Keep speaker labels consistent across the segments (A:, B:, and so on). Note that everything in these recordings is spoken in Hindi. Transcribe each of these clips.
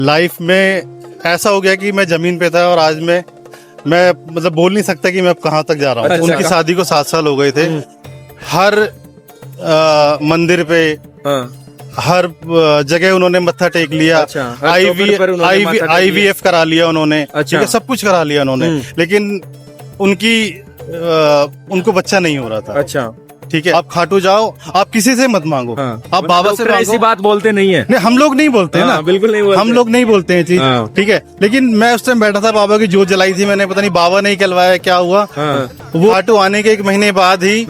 A: लाइफ में ऐसा हो गया कि मैं जमीन पे था और आज मैं मतलब बोल नहीं सकता कि मैं अब कहाँ तक जा रहा हूँ।
B: अच्छा।
A: उनकी शादी को 7 साल हो गए थे। हर मंदिर पे हर जगह उन्होंने मत्था टेक लिया।
B: अच्छा, हर चौखट पर उन्होंने माथा टेक लिया।
A: IVF करा लिया उन्होंने।
B: अच्छा।
A: ठीक है, सब कुछ करा लिया उन्होंने, लेकिन उनको बच्चा नहीं हो रहा था।
B: अच्छा
A: ठीक है, आप खाटू जाओ, आप किसी से मत मांगो, आप बाबा से
B: ऐसी
A: मांगो।
B: बात बोलते नहीं है।
A: नहीं, हम लोग नहीं बोलते
B: हाँ,
A: ना,
B: बिल्कुल नहीं बोलते।
A: हम लोग नहीं बोलते हैं चीज।
B: हाँ।
A: ठीक है, लेकिन मैं उस टाइम बैठा था, बाबा की जोत जलाई थी मैंने, पता नहीं बाबा नहीं कहलवाया क्या हुआ। वो खाटू आने के 1 महीने बाद ही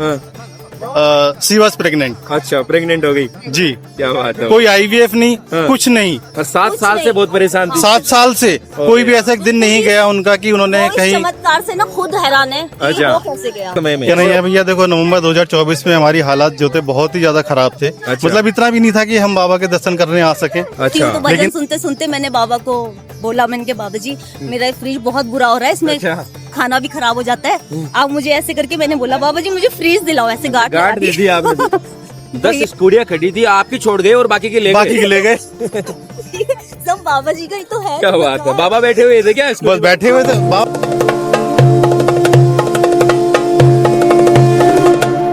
A: शी वॉज प्रेग्नेंट।
B: अच्छा, प्रेग्नेंट हो गई
A: जी,
B: क्या बात है।
A: कोई IVF नहीं, कुछ नहीं।
B: और 7 साल से बहुत परेशान थी।
A: 7 साल से कोई भी ऐसा एक दिन नहीं गया उनका कि उन्होंने
C: वो इस
A: कहीं।
C: चमत्कार से ना खुद हैरान है कि
B: अच्छा।
C: वो कैसे गया।
B: समय में
A: क्या नहीं है भैया, देखो नवंबर 2024 में हमारी हालात जो थे बहुत ही ज्यादा खराब थे।
B: अच्छा।
A: मतलब इतना भी नहीं था कि हम बाबा के दर्शन करने आ सके।
B: अच्छा
C: तो भजन
A: लेकिन-
C: सुनते सुनते मैंने बाबा को बोला, मैंने के बाबा जी मेरा फ्रिज बहुत बुरा हो रहा है, इसमें
B: अच्छा।
C: खाना भी खराब हो जाता है, आप मुझे ऐसे करके मैंने बोला बाबा जी मुझे फ्रिज दिलाओ, ऐसे गार्ड
B: गार्ड दे दी आपने। 10 स्कूटियाँ खड़ी थी, आपकी छोड़ गए और बाकी के ले
A: बाकी
B: गए।
A: के ले गए।
C: सब बाबा जी का ही तो है।
B: क्या बात है, बाबा बैठे हुए थे क्या?
A: बस बैठे हुए थे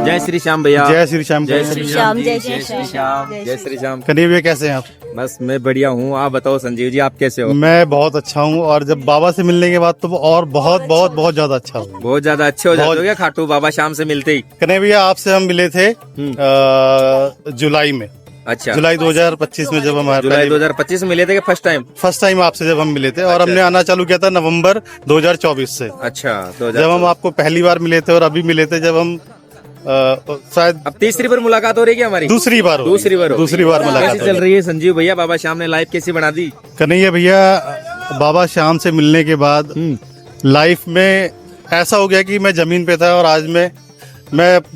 B: जय श्री श्याम भैया।
A: जय श्री श्याम।
B: जय श्री श्याम जी,
C: जय
B: जय
C: श्री
B: श्री
C: श्याम।
B: श्याम, जय श्री श्याम।
A: कनीब भैया कैसे हैं आप?
B: बस मैं बढ़िया हूँ, आप बताओ संजीव जी, आप कैसे हो?
A: मैं बहुत अच्छा हूँ, और जब बाबा से मिलने के बाद तो और बहुत बहुत बहुत ज्यादा अच्छा हूँ।
B: बहुत ज्यादा अच्छे हो जाते
A: बहुत-
B: हो क्या खाटू बाबा शाम से मिलते ही?
A: कनीब भैया आपसे हम मिले थे जुलाई में,
B: अच्छा,
A: जुलाई 2025 में, जब हमारे
B: जुलाई 2025 में मिले थे फर्स्ट टाइम?
A: फर्स्ट टाइम आपसे जब हम मिले थे, और
B: अच्छा।
A: हमने आना चालू किया था नवंबर 2024 से।
B: अच्छा, तो
A: जब हम आपको पहली बार मिले थे और अभी मिले थे जब हम शायद
B: अब तीसरी बार मुलाकात हो रही है क्या हमारी?
A: दूसरी बार हो गई।
B: दूसरी बार हो
A: दूसरी
B: गई।
A: बार मुलाकात
B: कैसी
A: हो
B: चल
A: गई।
B: रही है संजीव भैया? बाबा शाम ने लाइफ कैसी बना दी?
A: कन्हैया भैया, बाबा श्याम से मिलने के बाद लाइफ में ऐसा हो गया कि मैं जमीन पे था और आज मैं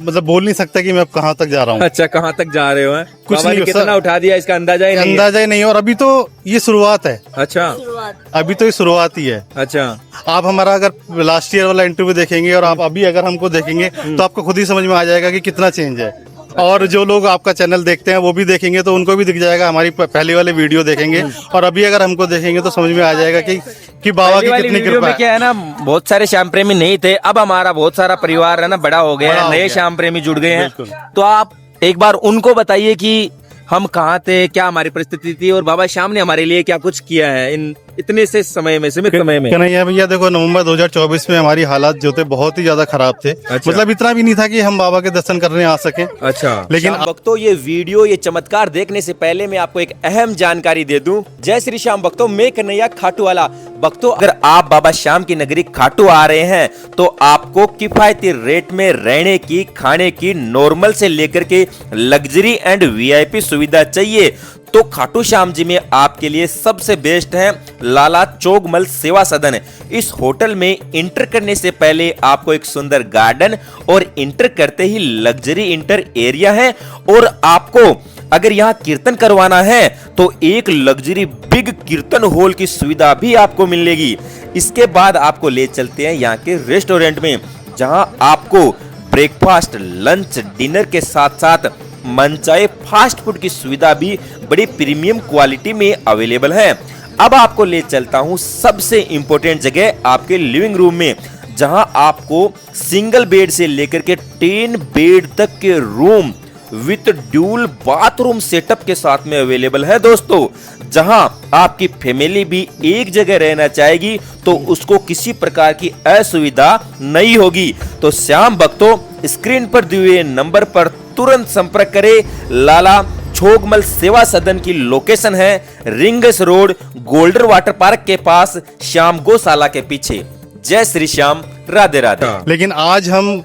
A: मतलब बोल नहीं सकता कि मैं अब कहाँ तक जा रहा हूँ।
B: अच्छा, कहाँ तक जा रहे हो?
A: कुछ
B: बाबा ने
A: नहीं,
B: कितना
A: सर।
B: उठा दिया इसका अंदाजा ही नहीं है।
A: अंदाजा ही नहीं, और अभी तो ये शुरुआत है।
B: अच्छा
C: शुरुआत।
A: अभी तो ये शुरुआत ही है।
B: अच्छा,
A: आप हमारा अगर लास्ट ईयर वाला इंटरव्यू देखेंगे और आप अभी अगर हमको देखेंगे तो आपको खुद ही समझ में आ जाएगा कि कितना चेंज है। और जो लोग आपका चैनल देखते हैं वो भी देखेंगे तो उनको भी दिख जाएगा, हमारी पहले वाले वीडियो देखेंगे और अभी अगर हमको देखेंगे तो समझ में आ जाएगा कि बाबा
B: पहली
A: की
B: वाली
A: कितनी
B: वीडियो
A: कृपा
B: में
A: है।
B: क्या है ना, बहुत सारे श्याम प्रेमी नहीं थे, अब हमारा बहुत सारा परिवार है ना बड़ा हो गया
A: बड़ा
B: है,
A: हो
B: नए
A: गया।
B: श्याम प्रेमी जुड़ गए हैं।
A: बिल्कुल।
B: तो आप एक बार उनको बताइए कि हम कहाँ थे, क्या हमारी परिस्थिति थी और बाबा श्याम ने हमारे लिए क्या कुछ किया है इन इतने से समय में, सीमित समय में।
A: कन्हैया भैया, देखो नवंबर 2024 में हमारी हालात जो थे बहुत ही ज्यादा खराब थे।
B: अच्छा।
A: मतलब इतना भी नहीं था कि हम बाबा के दर्शन करने आ सके।
B: अच्छा,
A: लेकिन
B: श्याम भक्तों, ये वीडियो, ये चमत्कार देखने से पहले मैं आपको एक अहम जानकारी दे दूं। जय श्री श्याम भक्तों, मैं कन्हैया खाटू वाला। भक्तों, अगर आप बाबा श्याम की नगरी खाटू आ रहे हैं तो आपको किफायती रेट में रहने की, खाने की, नॉर्मल से लेकर के लग्जरी एंड VIP सुविधा चाहिए तो खाटू श्याम जी में आपके लिए सबसे बेस्ट है लाला चोगमल सेवा सदन। इस होटल में इंटर करने से पहले आपको एक सुंदर गार्डन और इंटर करते ही लग्जरी इंटर एरिया है, और आपको अगर यहाँ कीर्तन करवाना है तो एक लग्जरी बिग कीर्तन हॉल की सुविधा भी आपको मिलेगी। इसके बाद आपको ले चलते हैं यहाँ के रेस्टोरेंट में, जहाँ आपको ब्रेकफास्ट, लंच, डिनर के साथ साथ मनचाहे फास्ट फूड की सुविधा भी बड़ी प्रीमियम क्वालिटी में अवेलेबल है। अब आपको ले चलता हूं सबसे इंपॉर्टेंट जगह, आपके लिविंग रूम में, जहां आपको सिंगल बेड से लेकर के 10 बेड तक के room with dual bathroom setup के साथ में अवेलेबल है दोस्तों। जहां आपकी फैमिली भी एक जगह रहना चाहेगी तो उसको किसी प्रकार की असुविधा नहीं होगी। तो श्याम भक्तों, स्क्रीन पर दिए हुए नंबर पर तुरंत संपर्क करें। लाला छोगमल सेवा सदन की लोकेशन है rings road, golden water park के पास, श्याम गौशाला के पीछे। जय श्री श्याम, राधे राधे।
A: लेकिन आज हम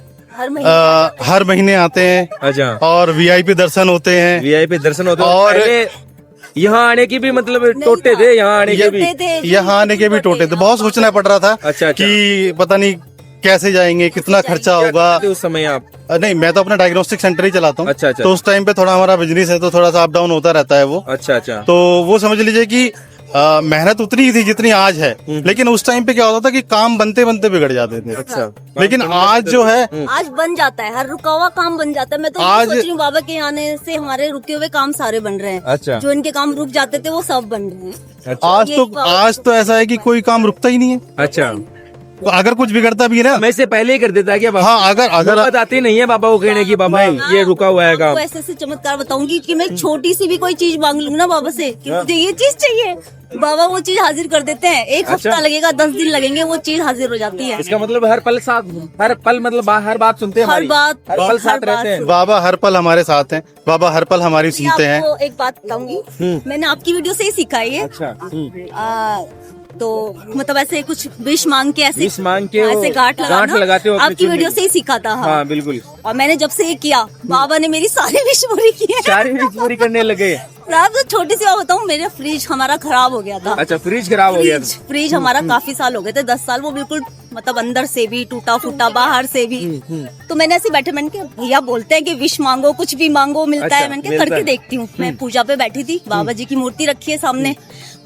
C: हर
A: महीने आते हैं
B: अच्छा,
A: और VIP दर्शन होते हैं।
B: VIP दर्शन होते हैं।
A: और
B: यहाँ आने की भी मतलब टोटे थे, यहाँ आने के भी।
A: यहाँ आने के भी टोटे थे, बहुत सोचना पड़ रहा था
B: अच्छा।
A: कि पता नहीं कैसे जाएंगे, कितना खर्चा होगा।
B: उस समय आप?
A: नहीं, मैं तो अपना डायग्नोस्टिक सेंटर ही चलाता हूँ।
B: अच्छा।
A: तो उस टाइम पे थोड़ा हमारा बिजनेस है तो थोड़ा सा अप डाउन होता रहता है वो।
B: अच्छा।
A: तो वो समझ लीजिए कि मेहनत उतनी ही थी जितनी आज है, लेकिन उस टाइम पे क्या होता था कि काम बनते बनते बिगड़ जाते थे।
B: अच्छा।
A: लेकिन आज जो है
C: आज बन जाता है, हर रुका हुआ काम बन जाता है। मैं तो
A: आज-
C: आज सोच रही हूँ बाबा के आने से हमारे रुके हुए काम सारे बन रहे हैं।
B: अच्छा।
C: जो इनके काम रुक जाते थे वो सब बन रहे हैं।
A: आज तो ऐसा है कि कोई काम रुकता ही नहीं है।
B: अच्छा,
A: अगर कुछ बिगड़ता भी है ना,
B: मैं इससे पहले ही कर देता है क्या बाबा?
A: हाँ, अगर
B: नौबत आती नहीं है बाबा को कहने की बाबा ये रुका हुआ है काम।
C: आपको ऐसे ऐसे चमत्कार बताऊंगी कि मैं छोटी सी भी कोई चीज मांग लूँ ना बाबा से कि मुझे ये चीज चाहिए, बाबा वो चीज हाजिर कर देते हैं। एक हफ्ता लगेगा, 10 दिन लगेंगे, वो चीज हाजिर हो जाती है।
B: इसका मतलब हर पल साथ, हर पल मतलब हर बात सुनते हैं
C: हर
B: हमारी?
C: बात,
B: हर पल
C: हर
B: साथ
C: बात
B: रहते हैं।
A: बाबा हर पल हमारे साथ हैं, बाबा हर पल हमारी सुनते हैं।
C: आपको एक बात बताऊंगी, मैंने आपकी वीडियो से ही सीखा है ये।
B: अच्छा।
C: तो मतलब ऐसे कुछ विश मांग के ऐसे
B: विश मांग के
C: ऐसे गांठ
B: लगाते हो अपनी
C: आपकी वीडियो से ही सीखा था।
B: हाँ बिल्कुल।
C: और मैंने जब से ये किया, बाबा ने मेरी सारी विश पूरी की है।
B: सारी विश पूरी करने लगे।
C: तो छोटी सी बात बताऊँ, मेरा फ्रिज हमारा खराब हो गया था।
B: अच्छा, फ्रिज खराब हो गया था।
C: फ्रिज हमारा काफी साल हो गए थे, 10 साल। वो बिल्कुल मतलब अंदर से भी टूटा फूटा, बाहर से भी। तो मैंने ऐसे बैठे, मैंने कहा भैया बोलते हैं कि विश मांगो, कुछ भी मांगो मिलता
B: अच्छा,
C: है। मैंने कहा
B: मिलता
C: करके
B: है।
C: देखती हूँ। मैं पूजा पे बैठी थी, बाबा जी की मूर्ति रखी है सामने,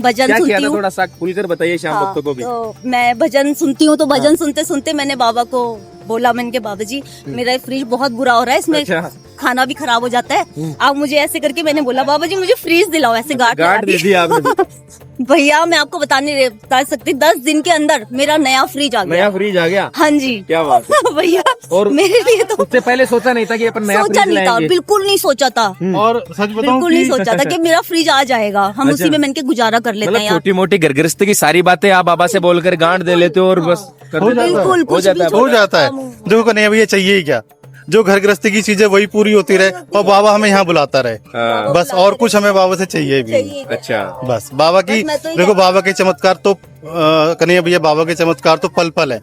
C: भजन
B: क्या किया
C: सुनती
B: था?
C: हूँ।
B: थोड़ा सा खुलकर बताइए श्याम
C: हाँ,
B: भक्तों को भी।
C: तो मैं भजन सुनती हूँ, तो भजन सुनते सुनते मैंने बाबा को बोला, मैंने कहा बाबा जी मेरा फ्रिज बहुत बुरा हो रहा है, इसमें
B: अच्छा।
C: खाना भी खराब हो जाता है। आप मुझे ऐसे करके मैंने बोला बाबा जी मुझे फ्रिज दिलाओ, ऐसे गांठ
B: गांठ दे दी आपने।
C: भैया मैं आपको बता सकती, 10 दिन के अंदर मेरा नया फ्रिज आ गया।
B: नया फ्रिज आ गया?
C: हाँ जी।
B: क्या बात है।
C: भैया
B: और
C: मेरे लिए तो
B: उससे पहले सोचा नहीं था कि अपन नया
C: सोचा
B: फ्रिज
C: नहीं था,
B: लाएंगे?
C: बिल्कुल नहीं सोचा था।
A: और सच बताऊं
C: बिल्कुल नहीं सोचा था कि मेरा फ्रिज आ जाएगा, हम
B: अच्छा।
C: उसी में मैंने के गुजारा कर लेते
B: मतलब
C: हैं यार।
B: छोटी मोटी घर गृहस्थी की सारी बातें आप बाबा से बोलकर गांठ दे लेते हो और बस कर देते हो।
C: बिल्कुल,
B: हो
C: कुछ
B: जाता है।
C: भी
A: हो जाता है। देखो कन्हैया भैया चाहिए ही क्या, जो घर गृहस्थी की चीजें वही पूरी होती रहे और बाबा हमें यहाँ बुलाता रहे।
B: हाँ।
A: बस और कुछ हमें बाबा से चाहिए भी नहीं।
C: चाहिए।
B: अच्छा।
A: बस बाबा की
C: बस मैं तो ये
A: देखो, बाबा के चमत्कार तो कन्हैया भैया बाबा के चमत्कार तो पल पल है।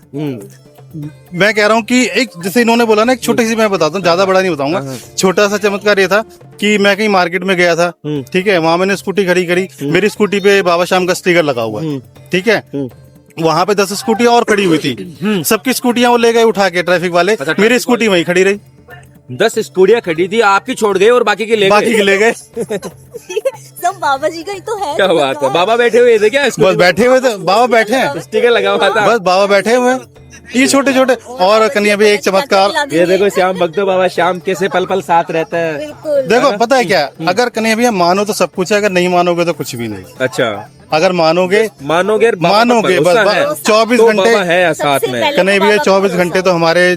A: मैं कह रहा हूँ कि एक जैसे इन्होंने बोला ना, एक छोटी सी मैं बताता हूँ, ज्यादा बड़ा नहीं बताऊंगा। छोटा सा चमत्कार ये था कि मैं कहीं मार्केट में गया था, ठीक है, वहां मैंने स्कूटी खड़ी करी, मेरी स्कूटी पे बाबा श्याम का स्टिकर लगा हुआ है, ठीक है। वहां पे 10 स्कूटियां और खड़ी हुई थी, सबकी स्कूटियां वो ले गए उठा के ट्रैफिक वाले, मेरी स्कूटी वहीं खड़ी रही।
B: 10 स्कूटियां खड़ी थी, आपकी छोड़ गए और बाकी के ले
A: बाकी
B: गए।
A: के ले गए।
C: सब बाबा जी का ही तो है।
B: क्या बात है, बाबा बैठे हुए थे क्या?
A: बस बैठे हुए थे, बाबा बैठे हैं,
B: स्टिकर लगा हुआ था।
A: बस बाबा बैठे हुए हैं। ये छोटे छोटे। और कन्हैया भैया एक चमत्कार,
B: ये देखो श्याम भक्तों, बाबा श्याम कैसे पल पल साथ रहता है।
C: बिल्कुल।
A: देखो पता है क्या, अगर कन्हैया भैया मानो तो सब कुछ है, अगर नहीं मानोगे तो कुछ भी नहीं।
B: अच्छा,
A: अगर मानोगे
B: मानोगे
A: मानोगे बस 24
B: तो
A: घंटे
B: बाबा है साथ
C: सबसे
B: में।
C: पहले
A: कन्हैया भैया 24 घंटे तो हमारे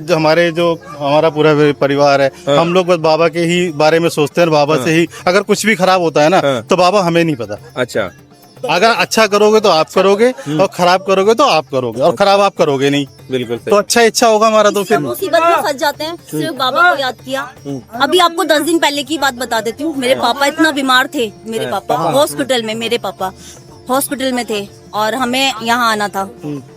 A: जो हमारा पूरा परिवार है, हम लोग बस बाबा के ही बारे में सोचते हैं, बाबा से ही। अगर कुछ भी खराब होता है ना, तो बाबा हमें नहीं पता।
B: अच्छा,
A: अगर अच्छा करोगे तो आप करोगे, और खराब करोगे तो आप करोगे, और खराब आप करोगे नहीं।
B: बिल्कुल
A: तो अच्छा इच्छा होगा हमारा तो फिर।
C: सब मुसीबत में फंस जाते हैं, सिर्फ बाबा को याद किया। अभी आपको 10 दिन पहले की बात बता देती हूँ। मेरे पापा इतना बीमार थे, मेरे पापा हॉस्पिटल में, मेरे पापा हॉस्पिटल में थे और हमें यहाँ आना था।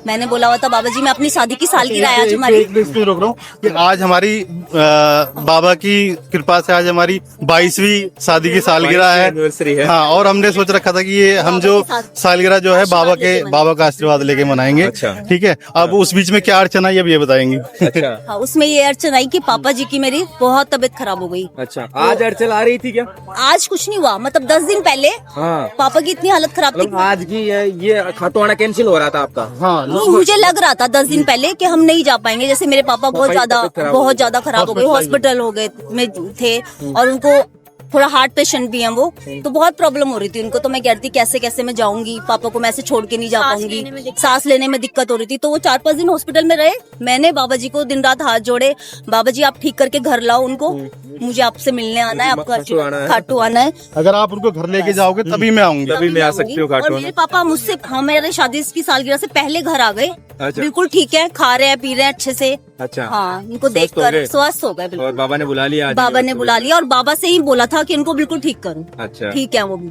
C: मैंने बोला हुआ था बाबा जी मैं अपनी शादी की सालगिरह है आज हमारी।
A: एक मिनट रोक रहा हूँ कि आज हमारी बाबा की कृपा से आज हमारी 22वीं शादी की सालगिरह है।
B: एनिवर्सरी है।
A: हाँ, और हमने सोच रखा था कि ये हम जो सालगिरह जो है बाबा का आशीर्वाद लेके मनाएंगे।
B: अच्छा।
A: ठीक है, अब उस बीच में क्या अड़चन आई अब ये बताएंगे।
B: अच्छा।
C: हाँ, उसमें ये अड़चन आई कि पापा जी की मेरी बहुत तबीयत खराब हो गई।
B: अच्छा, आज अड़चन आ रही थी क्या?
C: आज कुछ नहीं हुआ, मतलब 10 दिन पहले
B: हाँ,
C: पापा की इतनी हालत खराब थी।
B: मतलब आज की ये खाटू आना कैंसिल हो रहा था आपका?
A: हाँ,
C: मुझे लग रहा था 10 दिन पहले कि हम नहीं जा पाएंगे। जैसे मेरे पापा बहुत ज्यादा खराब हो गए, हॉस्पिटल हो गए में थे, और उनको थोड़ा हार्ट पेशेंट भी हैं वो, तो बहुत प्रॉब्लम हो रही थी उनको। तो मैं कहती कैसे कैसे मैं जाऊंगी, पापा को मैं ऐसे छोड़ के नहीं जा पाऊंगी, सांस लेने में दिक्कत हो रही थी। तो वो 4-5 दिन हॉस्पिटल में रहे। मैंने बाबा जी को दिन रात हाथ जोड़े, बाबा जी आप ठीक करके घर लाओ उनको, मुझे आपसे मिलने आना है, आपका खाटू आना है।
A: अगर आप उनको घर लेके जाओगे तभी मैं आऊंगी।
B: तभी मैं आ सकती हूँ
C: और
B: खाटू
C: मेरे पापा मुझसे हमारे शादी की सालगिरह से पहले घर आ गए।
B: अच्छा।
C: बिल्कुल ठीक है, खा रहे हैं पी रहे हैं अच्छे से।
B: अच्छा।
C: हाँ, इनको
B: स्वस्थ हो
C: देखकर
B: गए?
C: स्वस्थ हो गए बिल्कुल।
B: और बाबा ने बुला लिया आज?
C: बाबा ने बुला लिया और बाबा से ही बोला था कि इनको बिल्कुल ठीक करो।
B: अच्छा।
C: ठीक है वो भी।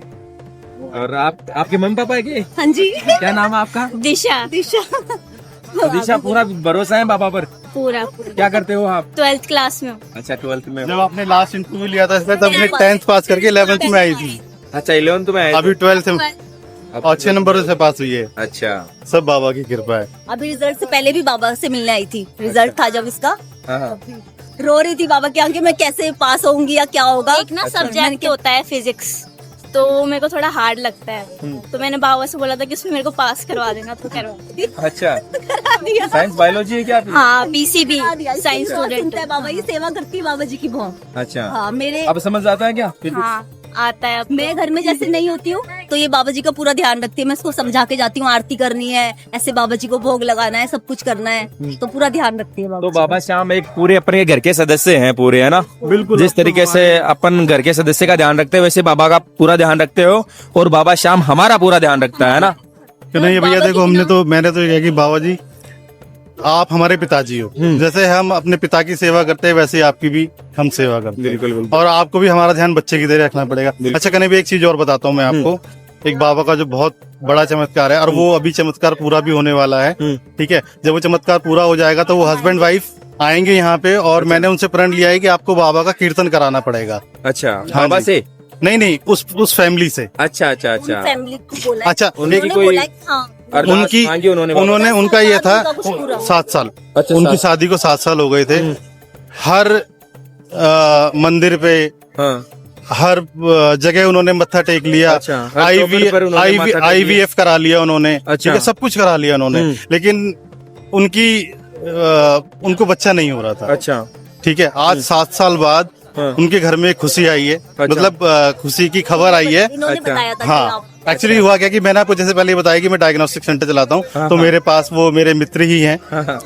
B: और आपके मम्मी पापा है क्या?
C: हाँ जी।
B: क्या नाम है आपका?
C: दिशा।
B: दिशा। पूरा भरोसा है बाबा पर?
C: पूरा
B: क्या करते हो आप?
C: 12th क्लास में।
B: अच्छा, 12th में।
A: जब आपने लास्ट इंटरव्यू लिया था इसमें, तब मैं 10th पास करके 11th में आई थी।
B: अच्छा, 11th में आए थे?
A: अभी 12th में और अच्छे नंबरों से पास हुई है।
B: अच्छा।
A: सब बाबा की कृपा है।
C: अभी रिजल्ट से पहले भी बाबा से मिलने आई थी। रिजल्ट था जब इसका,
B: हाँ।
C: रो रही थी बाबा के आगे, मैं कैसे पास होंगी या क्या होगा।
D: एक ना सब्जेक्ट होता है फिजिक्स, तो मेरे को थोड़ा हार्ड लगता है, तो मैंने बाबा से बोला था कि उसमें मेरे को पास करवा देना, तो करवा दी।
B: अच्छा,
D: करा दिया।
B: साइंस बायोलॉजी है क्या आपकी?
D: हाँ, पीसीबी साइंस स्टूडेंट
C: सुनता है बाबा, ये सेवा करती है बाबा जी की बहुत।
B: अच्छा,
C: हाँ मेरे
B: अब समझ आता है क्या?
D: हाँ आता है।
C: मैं घर में जैसे नहीं होती हूँ तो ये बाबा जी का पूरा ध्यान रखती है। मैं इसको समझा के जाती हूँ, आरती करनी है, ऐसे बाबा जी को भोग लगाना है, सब कुछ करना है, तो पूरा ध्यान रखती है बाबा
B: तो बाबा श्याम एक पूरे अपने घर के सदस्य हैं पूरे, है ना? बिल्कुल। जिस तरीके से अपन घर के सदस्य का ध्यान रखते हैं वैसे बाबा का पूरा ध्यान रखते हो, और बाबा श्याम हमारा पूरा ध्यान रखता है ना?
A: तो नहीं भैया देखो, मैंने तो ये कहा कि बाबा जी आप हमारे पिताजी हो, जैसे हम अपने पिता की सेवा करते हैं वैसे ही आपकी भी हम सेवा करते हैं।
B: बिल्कुल।
A: और आपको भी हमारा ध्यान बच्चे की तरह रखना पड़ेगा। अच्छा कने भी एक चीज और बताता हूँ मैं आपको, एक बाबा का जो बहुत बड़ा चमत्कार है, और वो अभी चमत्कार पूरा भी होने वाला है। ठीक है, जब वो चमत्कार पूरा हो जाएगा तो वो हस्बैंड वाइफ आएंगे यहाँ पे, और मैंने उनसे प्रण लिया है कि आपको बाबा का कीर्तन कराना पड़ेगा।
B: अच्छा,
A: हाँ
B: बाबा
A: जी।
B: से?
A: नहीं, उस फैमिली से।
B: अच्छा अच्छा अच्छा।
C: फैमिली को बोला है।
A: अच्छा,
B: उनकी
C: उन्होंने
B: कोई
C: बोला है कि हाँ,
B: अरदास
A: उनकी
B: मांगी उन्होंने?
A: उन्होंने उनका ये था
C: उनका कुछ पूरा।
A: 7 साल।
B: अच्छा,
A: उनकी
B: 7
A: शादी को 7 साल हो गए थे। हर मंदिर पे,
B: हाँ।
A: हर जगह उन्होंने मत्था टेक लिया।
B: अच्छा, हर टोकन पर उन्होंने माथा टेक लिया।
A: IVF करा लिया उन्होंने।
B: अच्छा।
A: ठीक है, सब कुछ करा लिया उन्होंने, लेकिन उनको बच्चा नहीं हो रहा था।
B: अच्छा,
A: ठीक है, आज 7 साल बाद उनके घर में खुशी आई है, मतलब खुशी की खबर आई है।
C: इन्होंने
B: अच्छा।
C: बताया था कि
A: हाँ,
C: आप
A: एक्चुअली हुआ क्या कि मैंने आपको जैसे पहले बताया कि मैं डायग्नोस्टिक सेंटर चलाता हूँ, तो मेरे पास वो मेरे मित्र ही हैं।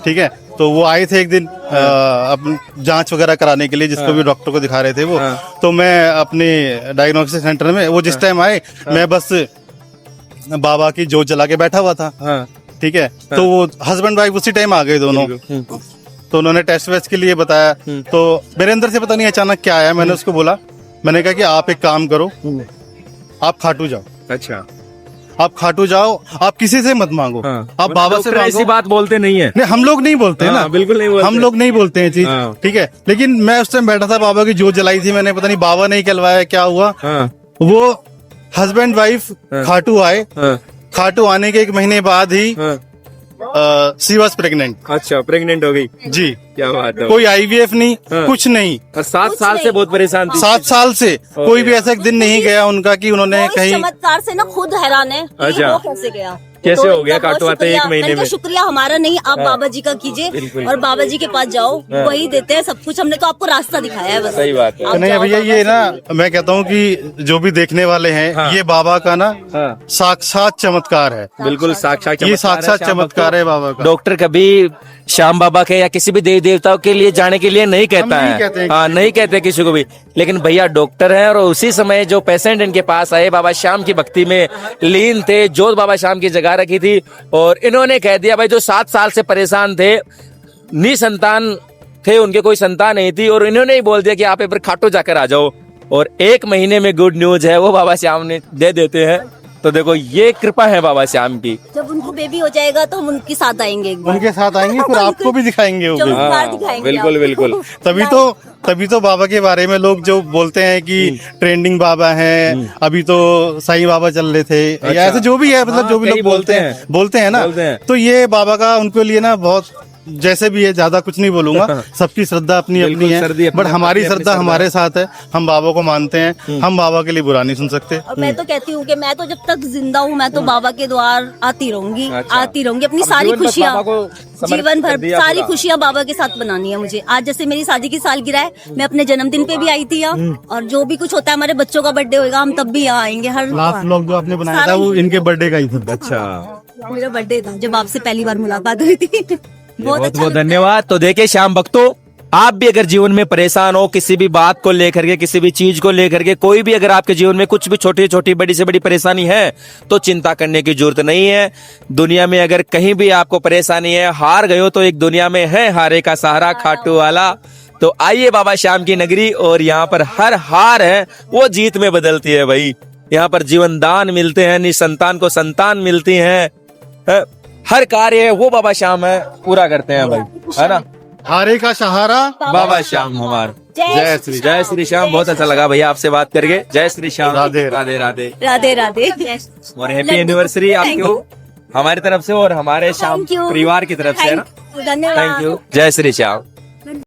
A: ठीक है, तो वो आए थे एक दिन अब जांच वगैरह कराने के लिए, जिसको भी डॉक्टर को दिखा रहे थे वो। तो मैं अपने डायग्नोस्टिक सेंटर में, वो जिस टाइम आए मैं बस बाबा की जोत जला के बैठा हुआ था। ठीक है, तो वो हस्बैंड वाइफ उसी टाइम आ गए दोनों। तो उन्होंने टेस्ट वेस्ट के लिए बताया, तो मेरे अंदर से पता नहीं अचानक क्या आया, मैंने उसको बोला, मैंने कहा कि आप एक काम करो, आप खाटू जाओ।
B: अच्छा,
A: आप खाटू जाओ, आप किसी से मत मांगो, आप बाबा से
B: ऐसी
A: मांगो।
B: बात बोलते नहीं है।
A: नहीं, हम लोग नहीं बोलते हैं ना,
B: बिल्कुल नहीं बोलते।
A: हम लोग नहीं बोलते हैं चीज।
B: हाँ।
A: ठीक है, लेकिन मैं उस टाइम बैठा था, बाबा की जोत जलाई थी मैंने, पता नहीं बाबा नहीं कहलवाया क्या हुआ। वो हस्बैंड वाइफ खाटू आए। खाटू आने के 1 महीने बाद ही शी वॉज प्रेग्नेंट।
B: अच्छा, प्रेग्नेंट हो गई?
A: जी,
B: क्या बात है।
A: कोई IVF नहीं, कुछ नहीं।
B: और 7 साल से बहुत परेशान थी?
A: 7 साल से कोई भी ऐसा एक दिन नहीं गया उनका कि उन्होंने
C: वो इस
A: कहीं।
C: चमत्कार से ना खुद हैरान है कि
B: अच्छा।
C: वो कैसे गया,
B: कैसे
C: तो
B: हो गया
C: इनका बहुत
B: काटो आते
C: शुक्रिया।
B: 1 महीने
C: मैंने कहा,
B: में?
C: शुक्रिया हमारा नहीं, आप बाबा जी का कीजिए,
B: बिल्कुल।
C: और बाबा जी के पास जाओ, वही देते हैं सब कुछ। हमने तो आपको रास्ता दिखाया है बस।
B: सही बात है।
C: आप
A: नहीं
C: जाओ
A: भैया,
C: बाबा
A: ये
C: से
A: ना मैं कहता हूँ कि जो भी देखने वाले हैं, ये बाबा का ना साक्षात चमत्कार है।
B: बिल्कुल साक्षात
A: ये साक्षात चमत्कार है बाबा का।
B: डॉक्टर कभी श्याम बाबा के या किसी भी देवी देवताओं के लिए जाने के लिए नहीं कहता
A: हम नहीं
B: है।
A: कहते हैं
B: हाँ, नहीं कहते किसी को भी, लेकिन भैया डॉक्टर है, और उसी समय जो पेशेंट इनके पास आए बाबा श्याम की भक्ति में लीन थे, जोत बाबा श्याम की जगह रखी थी, और इन्होंने कह दिया भाई जो 7 साल से परेशान थे, निसंतान थे, उनके कोई संतान नहीं थी, और इन्होंने ही बोल दिया कि आप एक बार खाटू जाकर आ जाओ, और 1 महीने में गुड न्यूज है वो बाबा श्याम ने दे देते हैं। तो देखो ये कृपा है बाबा श्याम की।
C: जब उनको बेबी हो जाएगा तो हम उनके साथ आएंगे एक बार।
A: उनके साथ आएंगे, फिर आपको भी दिखाएंगे वो भी।
C: चमत्कार दिखाएंगे
B: बिल्कुल
C: आपको।
B: बिल्कुल।
A: तभी तो बाबा के बारे में लोग जो बोलते हैं कि ट्रेंडिंग बाबा हैं, अभी तो साईं बाबा चल रहे थे, या ऐसे जो भी है, मतलब जो भी
B: कई
A: लोग बोलते हैं ना,
B: बोलते हैं।
A: तो ये बाबा का उनके लिए ना बहुत, जैसे भी है, ज्यादा कुछ नहीं बोलूंगा, सबकी श्रद्धा अपनी अपनी
B: बिल्कुल,
A: है,
B: अपनी
A: बट हमारी
B: अपनी
A: श्रद्धा हमारे साथ है। हम बाबा को मानते हैं, हम बाबा के लिए बुरा नहीं सुन सकते।
C: और मैं तो कहती हूँ कि मैं तो जब तक जिंदा हूँ, मैं तो बाबा के द्वार आती रहूंगी,
B: अच्छा।
C: आती रहूंगी। अपनी
B: अब
C: सारी
B: जीवन भर
C: खुशियाँ,
B: बाबा को समर्पित
C: जीवन
B: कर
C: भर
B: दिया
C: सारी
B: पूरा।
C: खुशियाँ बाबा के साथ बनानी है मुझे। आज जैसे मेरी शादी की सालगिरह है, मैं अपने जन्मदिन पे भी आई थी यहाँ, और जो भी कुछ होता है, हमारे बच्चों का बर्थडे होगा, हम तब भी यहाँ आएंगे। हर
A: लास्ट व्लॉग जो आपने बनाया था वो इनके बर्थडे का ही था।
B: अच्छा,
C: मेरा बर्थडे था जब आपसे पहली बार मुलाकात हुई थी। बहुत
B: बहुत
C: अच्छा
B: बहुत
C: लगता है।
B: धन्यवाद। तो देखिए श्याम भक्तों, आप भी अगर जीवन में परेशान हो, किसी भी बात को लेकर के, किसी भी चीज को लेकर के, कोई भी अगर आपके जीवन में कुछ भी छोटी छोटी बड़ी से बड़ी परेशानी है, तो चिंता करने की जरूरत नहीं है। दुनिया में अगर कहीं भी आपको परेशानी है, हार गए हो, तो एक दुनिया में है हारे का सहारा, खाटू वाला। तो आइए बाबा श्याम की नगरी, और यहाँ पर हर हार है वो जीत में बदलती है भाई। यहाँ पर जीवन दान मिलते हैं, निसंतान को संतान मिलती है, हर कार्य है वो बाबा श्याम है पूरा करते हैं भाई, है ना?
A: हारे का सहारा
B: बाबा श्याम हमार।
C: जय
B: श्री श्याम। बहुत अच्छा लगा भैया आपसे बात करके। जय श्री श्याम।
A: राधे
B: राधे राधे।
C: राधे राधे।
B: और हैप्पी एनिवर्सरी आपको हमारी तरफ से और हमारे श्याम
C: Thank you.
B: परिवार की तरफ से, है ना?
C: धन्यवाद।
B: Thank you. जय श्री श्याम।